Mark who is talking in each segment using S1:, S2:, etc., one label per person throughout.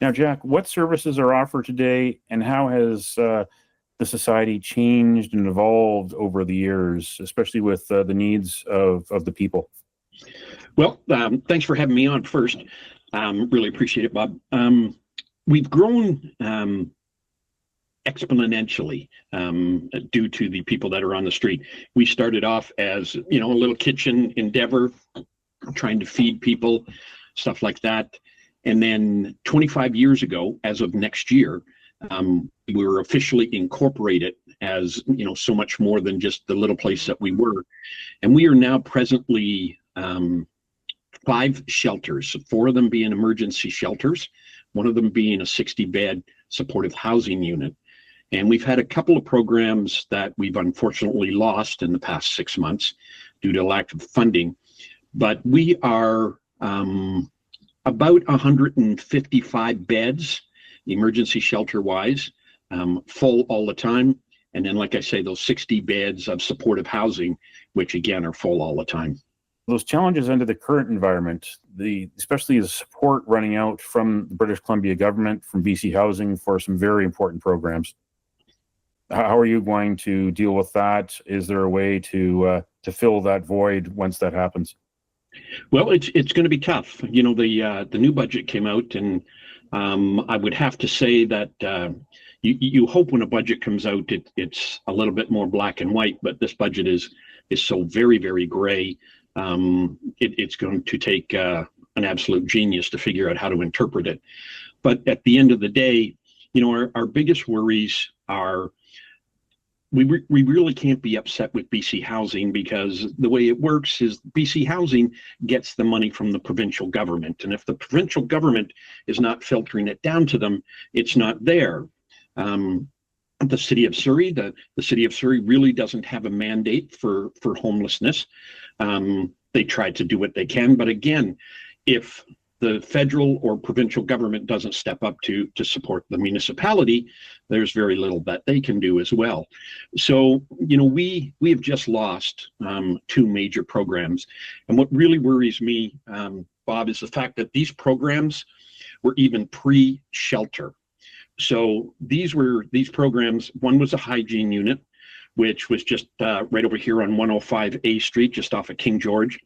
S1: Now, Jack, what services are offered today, and how has the society changed and evolved over the years, especially with the needs of the people?
S2: Well, thanks for having me on first. Really appreciate it, Bob. We've grown exponentially due to the people that are on the street. We started off as, a little kitchen endeavor, trying to feed people, stuff like that. And then 25 years ago, as of next year, we were officially incorporated as, so much more than just the little place that we were. And we are now presently 5 shelters, 4 of them being emergency shelters, one of them being a 60-bed supportive housing unit. And we've had a couple of programs that we've unfortunately lost in the past 6 months due to lack of funding. But we are about 155 beds, emergency shelter-wise, full all the time. And then, like I say, those 60 beds of supportive housing, which again are full all the time.
S1: Those challenges under the current environment, especially the support running out from the British Columbia government, from BC Housing for some very important programs. How are you going to deal with that? Is there a way to fill that void once that happens?
S2: Well, it's going to be tough. The new budget came out, and I would have to say that you hope when a budget comes out, it's a little bit more black and white. But this budget is so very, very gray. It's going to take an absolute genius to figure out how to interpret it. But at the end of the day, our biggest worries are we really can't be upset with BC Housing, because the way it works is BC Housing gets the money from the provincial government. And if the provincial government is not filtering it down to them, it's not there. The city of Surrey, the city of Surrey really doesn't have a mandate for homelessness. They try to do what they can, but again, if the federal or provincial government doesn't step up to support the municipality, there's very little that they can do as well. So, we have just lost 2 major programs. And what really worries me, Bob, is the fact that these programs were even pre-shelter. So these programs, one was a hygiene unit, which was just right over here on 105 A Street, just off of King George.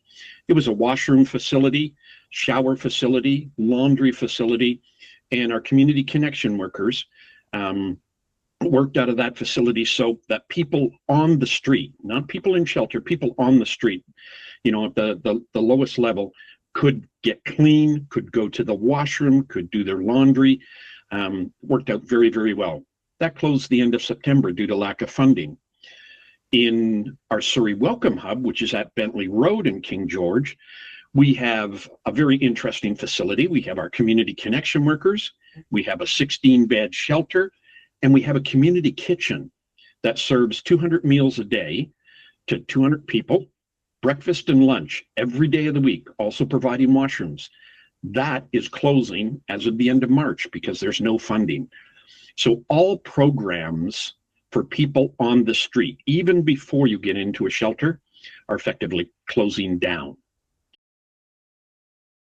S2: It was a washroom facility, shower facility, laundry facility, and our community connection workers worked out of that facility so that people on the street, not people in shelter, people on the street, at the lowest level, could get clean, could go to the washroom, could do their laundry. Worked out very, very well. That closed the end of September due to lack of funding. In our Surrey Welcome Hub, which is at Bentley Road in King George, we have a very interesting facility. We have our community connection workers, we have a 16-bed shelter, and we have a community kitchen that serves 200 meals a day to 200 people, breakfast and lunch every day of the week, also providing washrooms. That is closing as of the end of March because there's no funding. So all programs for people on the street, even before you get into a shelter, are effectively closing down.